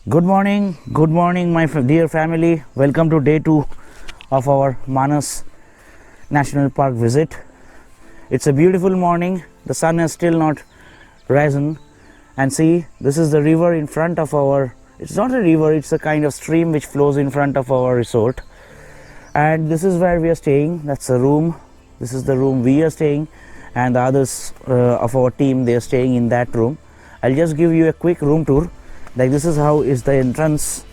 Good morning, my dear family. Welcome to day 2 of our Manas National Park visit. It's a beautiful morning. The sun has still not risen, and see, this is the river in front of our. It's not a river; it's a kind of stream which flows in front of our resort, and this is where we are staying. That's a room. This is the room we are staying, and the others of our team, they are staying in that room. I'll just give you a quick room tour. Like, this is how is the entrance.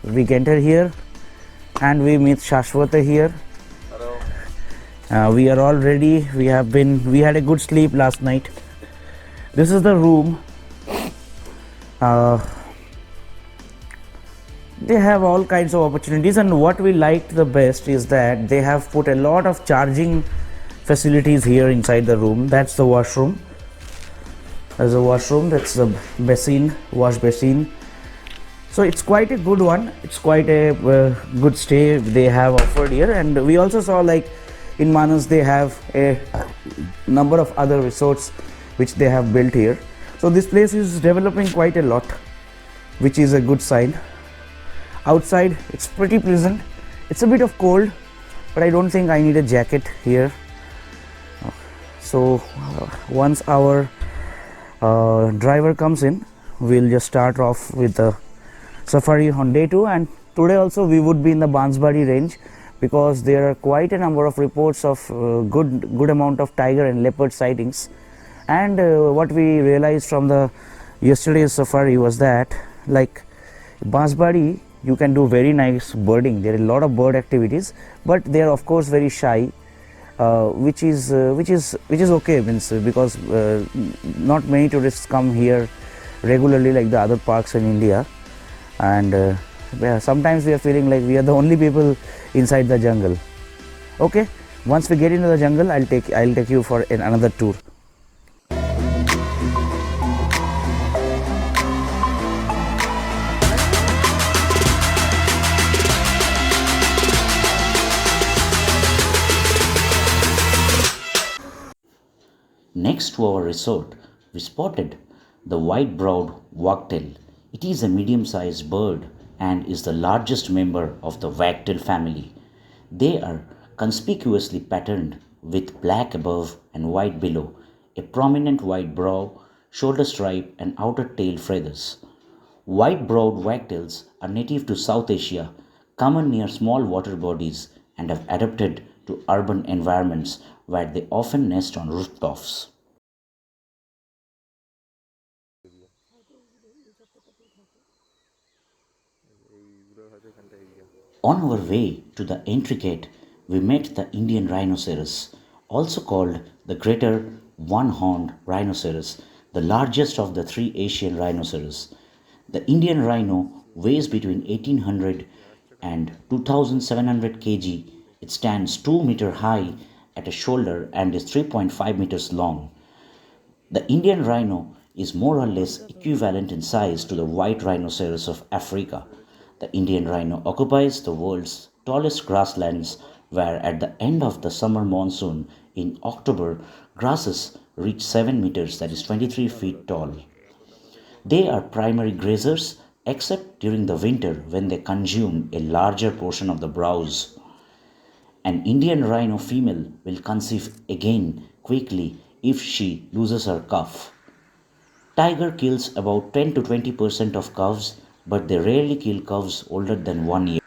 We enter here and we meet Shashwata here. Hello. We are all ready. We had a good sleep last night. This is the room. They have all kinds of opportunities, and what we liked the best is that they have put a lot of charging facilities here inside the room. That's the washroom. There's a washroom. That's the basin, wash basin. So it's quite a good one. It's quite a good stay they have offered here. And we also saw, like, in Manas they have a number of other resorts which they have built here. So this place is developing quite a lot, which is a good sign. Outside it's pretty pleasant. It's a bit of cold, but I don't think I need a jacket here. So once our driver comes in, we'll just start off with the safari on day 2. And today also we would be in the Bansbari range, because there are quite a number of reports of good amount of tiger and leopard sightings. And what we realized from the yesterday's safari was that, like, Bansbari, you can do very nice birding. There are a lot of bird activities, but they are of course very shy, which is okay, means, because not many tourists come here regularly like the other parks in India, and sometimes we are feeling like we are the only people inside the jungle. Okay, once we get into the jungle, I'll take you for another tour. Next to our resort, we spotted the white-browed wagtail. It is a medium-sized bird and is the largest member of the wagtail family. They are conspicuously patterned with black above and white below, a prominent white brow, shoulder stripe, and outer tail feathers. White-browed wagtails are native to South Asia, common near small water bodies, and have adapted to urban environments where they often nest on rooftops. On our way to the entry gate, we met the Indian rhinoceros, also called the greater one-horned rhinoceros, the largest of the 3 Asian rhinoceros. The Indian rhino weighs between 1800 and 2700 kg. It stands 2 meter high at a shoulder and is 3.5 meters long. The Indian rhino is more or less equivalent in size to the white rhinoceros of Africa. The Indian rhino occupies the world's tallest grasslands, where at the end of the summer monsoon in October, grasses reach 7 meters, that is 23 feet tall. They are primary grazers, except during the winter when they consume a larger portion of the browse. An Indian rhino female will conceive again quickly if she loses her calf. Tiger kills about 10 to 20% of calves, but they rarely kill calves older than 1 year.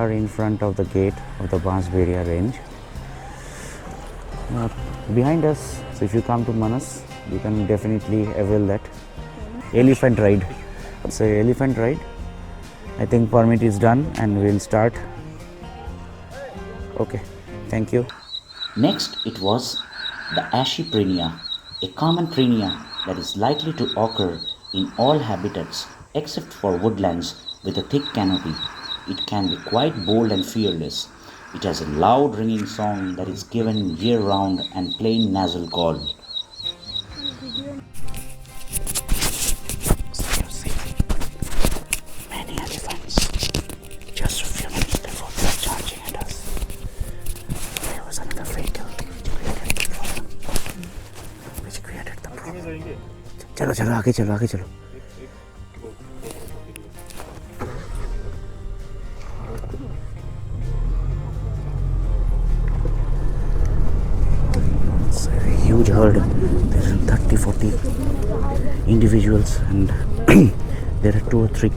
are in front of the gate of the Bansbari range. Behind us, so if you come to Manas, you can definitely avail that elephant ride. It's a elephant ride. I think permit is done and we'll start. Okay, thank you. Next, it was the Ashiprenia, a common prenia that is likely to occur in all habitats except for woodlands with a thick canopy. It can be quite bold and fearless. It has a loud ringing song that is given year round and plain nasal call. Many elephants. Just a few minutes before they are charging at us, there was another vehicle which created the problem. चलो चलो आगे चलो आगे चलो. It's a huge herd. There are 30-40 individuals and there are 2 or 3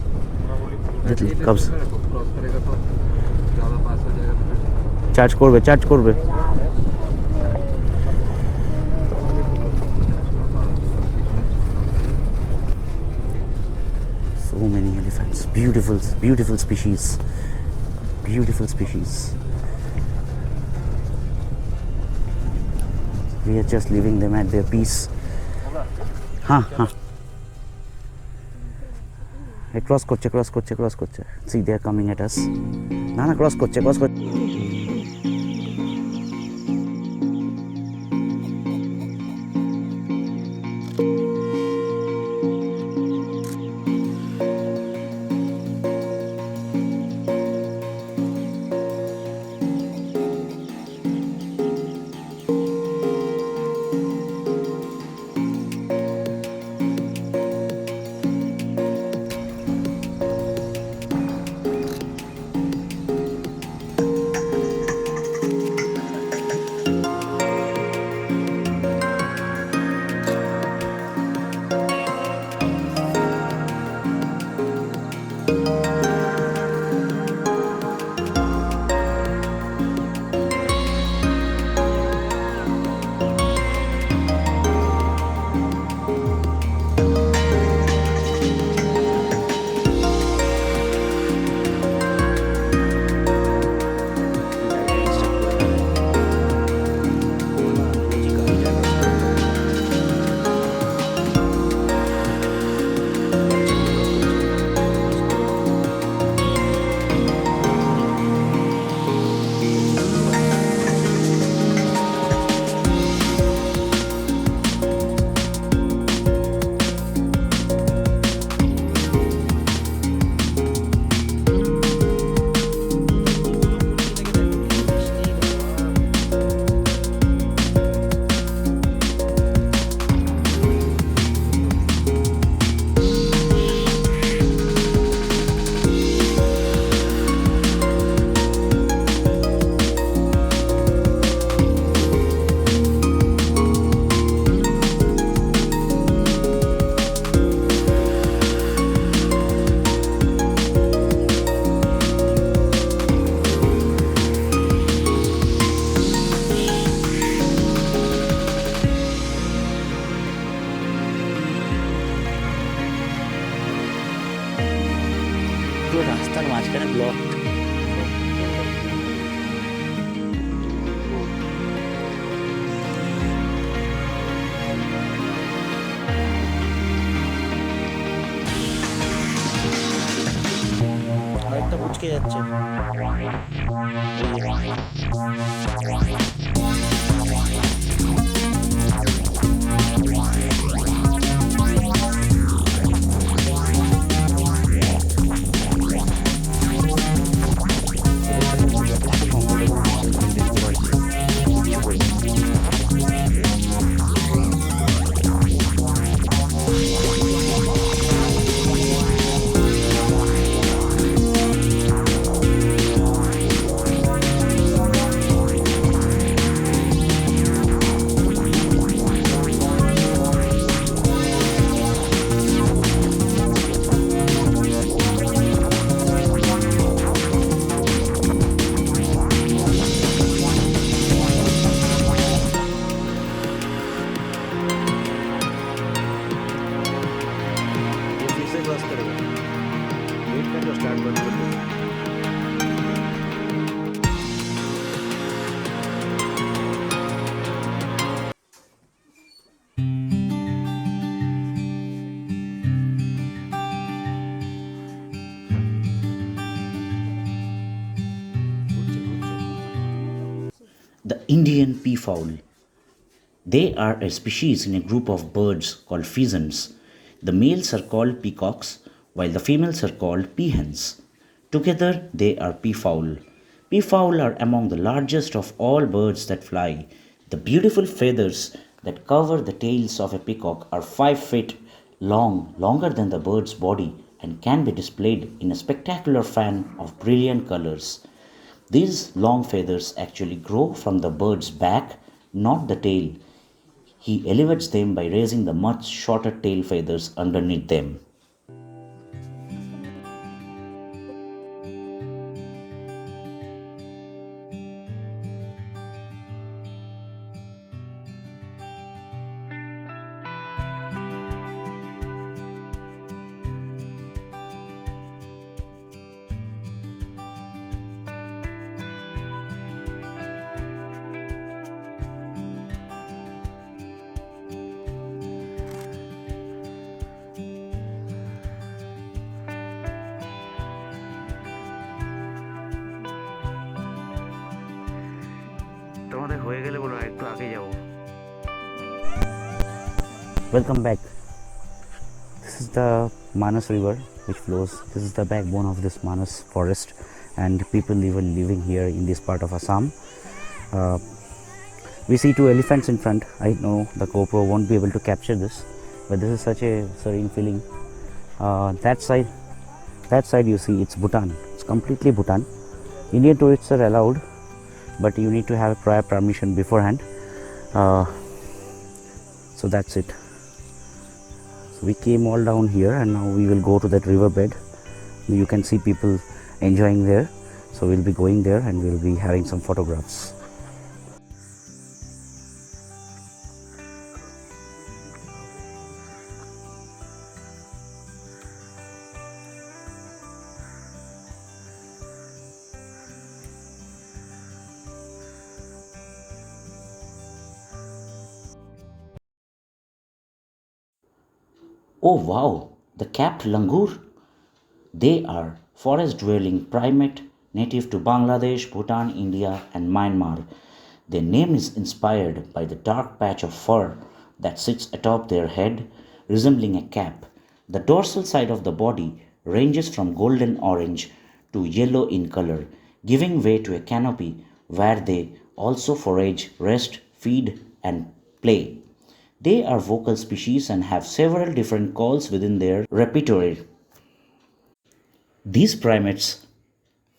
little cubs. Charge করবে. So many elephants, beautiful species. We are just leaving them at their peace. Cross করছে. See, they are coming at us. না cross করছে. The Indian peafowl. They are a species in a group of birds called pheasants. The males are called peacocks, while the females are called peahens. Together, they are peafowl. Peafowl are among the largest of all birds that fly. The beautiful feathers that cover the tails of a peacock are 5 feet long, longer than the bird's body, and can be displayed in a spectacular fan of brilliant colors. These long feathers actually grow from the bird's back, not the tail. He elevates them by raising the much shorter tail feathers underneath them. Welcome back. This is the Manas river which flows. This is the backbone of this Manas forest, and people even living here in this part of Assam. We see 2 elephants in front. I know the GoPro won't be able to capture this, but this is such a serene feeling. That side you see, it's Bhutan. It's completely Bhutan. Indian tourists are allowed, but you need to have prior permission beforehand. So that's it. So we came all down here, and now we will go to that riverbed. You can see people enjoying there. So we'll be going there and we'll be having some photographs. Oh wow, the capped langur? They are forest dwelling primate native to Bangladesh, Bhutan, India, and Myanmar. Their name is inspired by the dark patch of fur that sits atop their head, resembling a cap. The dorsal side of the body ranges from golden orange to yellow in color, giving way to a canopy where they also forage, rest, feed, and play. They are vocal species and have several different calls within their repertoire. These primates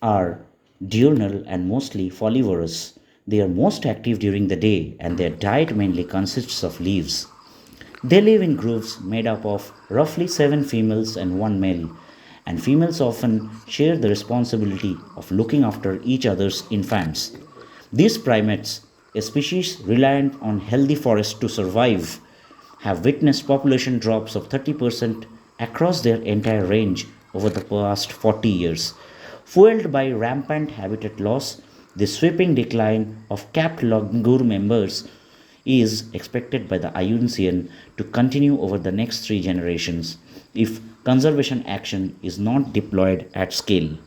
are diurnal and mostly folivorous. They are most active during the day, and their diet mainly consists of leaves. They live in groups made up of roughly 7 females and 1 male, and females often share the responsibility of looking after each other's infants. These primates, a species reliant on healthy forests to survive, have witnessed population drops of 30% across their entire range over the past 40 years. Fueled by rampant habitat loss, the sweeping decline of capped langur members is expected by the IUCN to continue over the next 3 generations if conservation action is not deployed at scale.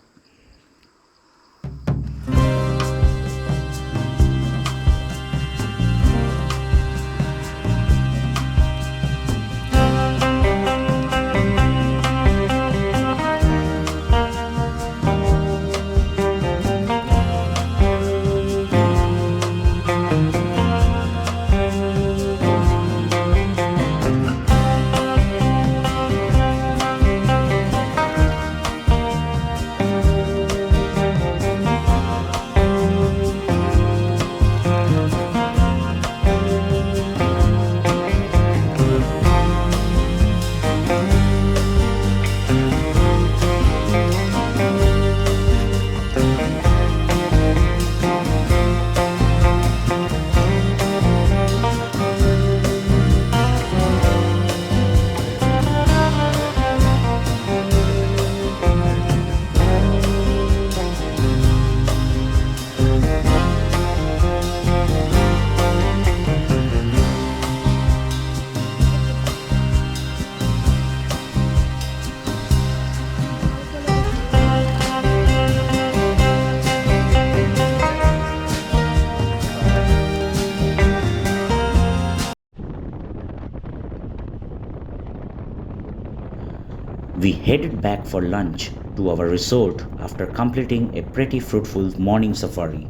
We headed back for lunch to our resort after completing a pretty fruitful morning safari.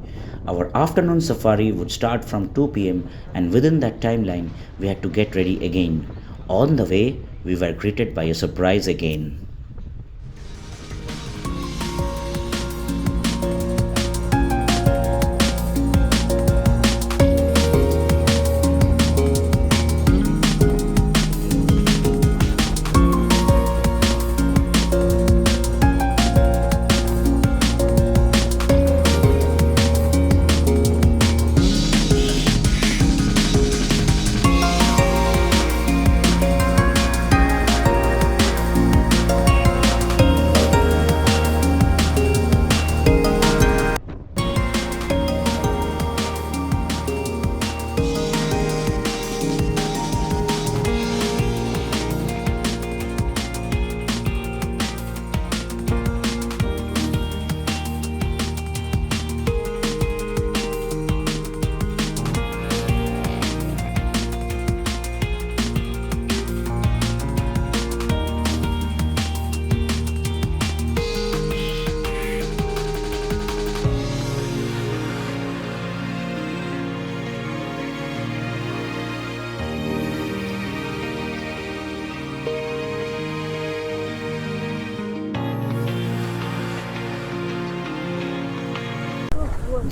Our afternoon safari would start from 2 pm, and within that timeline, we had to get ready again. On the way, we were greeted by a surprise again.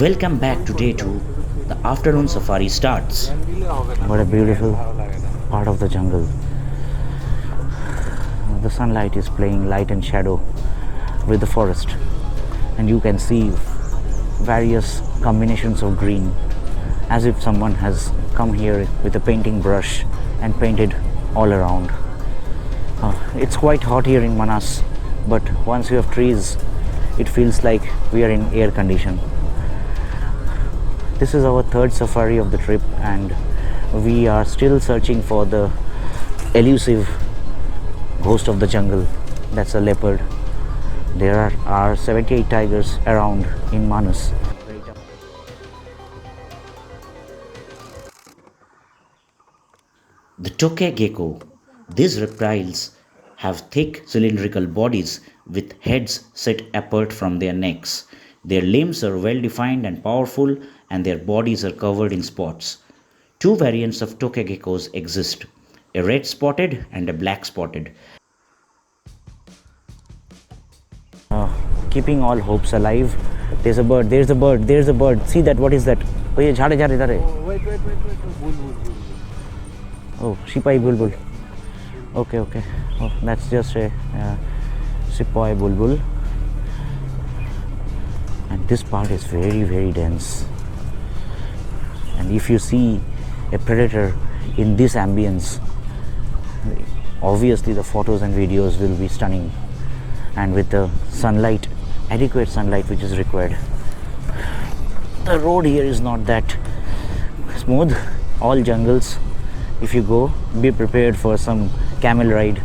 Welcome back to day 2. The afternoon safari starts. What a beautiful part of the jungle. The sunlight is playing light and shadow with the forest, and you can see various combinations of green, as if someone has come here with a painting brush and painted all around. It's quite hot here in Manas, but once you have trees, it feels like we are in air condition. This is our third safari of the trip, and we are still searching for the elusive ghost of the jungle. That's a leopard. There are 78 tigers around in Manas. The tokay gecko. These reptiles have thick cylindrical bodies with heads set apart from their necks. Their limbs are well defined and powerful, and their bodies are covered in spots. Two variants of tokay geckos exist, a red spotted and a black spotted. Keeping all hopes alive. There's a bird, there's a bird, there's a bird. See that, what is that? Oh, ye jhade jhade idhar hai. Wait, bull. Oh, Sipai Bulbul. Okay. Oh, that's just a Sipai Bulbul. And this part is very dense. And if you see a predator in this ambience, obviously the photos and videos will be stunning. And with the sunlight, adequate sunlight which is required. The road here is not that smooth. All jungles. If you go, be prepared for some camel ride.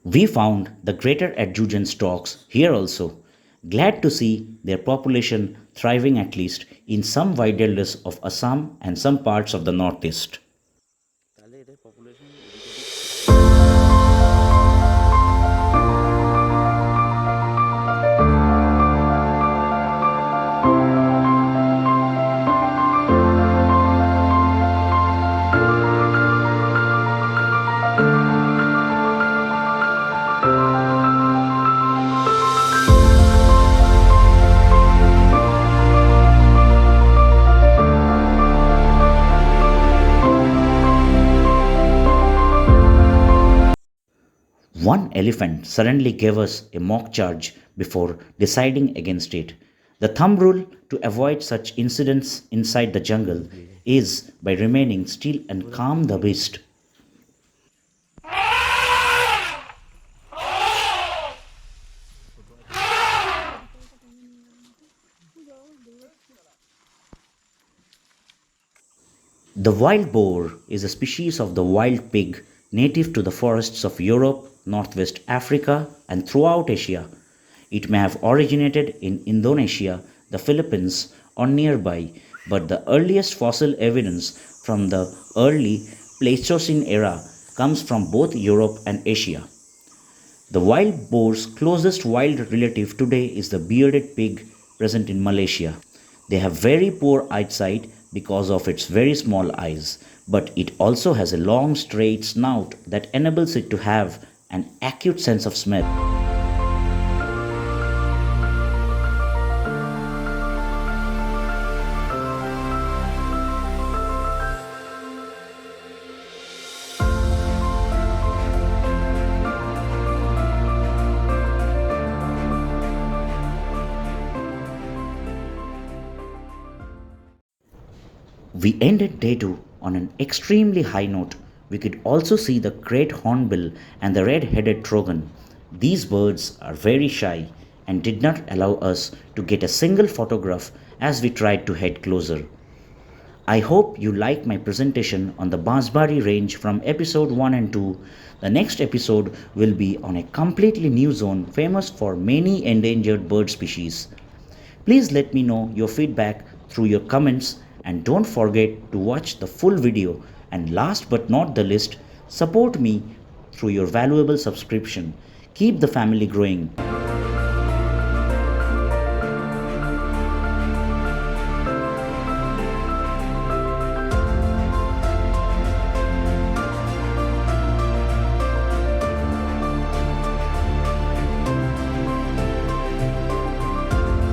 We found the greater adjuvant storks here also. Glad to see their population thriving at least in some wilderness of Assam and some parts of the northeast. One elephant suddenly gave us a mock charge before deciding against it. The thumb rule to avoid such incidents inside the jungle is by remaining still and calm the beast. The wild boar is a species of the wild pig native to the forests of Europe, Northwest Africa, and throughout Asia. It may have originated in Indonesia, the Philippines, or nearby, but the earliest fossil evidence from the early Pleistocene era comes from both Europe and Asia. The wild boar's closest wild relative today is the bearded pig present in Malaysia. They have very poor eyesight because of its very small eyes, but it also has a long straight snout that enables it to have an acute sense of smell. We ended day 2 on an extremely high note. We could also see the great hornbill and the red-headed trogon. These birds are very shy and did not allow us to get a single photograph as we tried to head closer. I hope you like my presentation on the Bansbari range from episode 1 and 2. The next episode will be on a completely new zone famous for many endangered bird species. Please let me know your feedback through your comments and don't forget to watch the full video, and last but not the least, support me through your valuable subscription. Keep the family growing.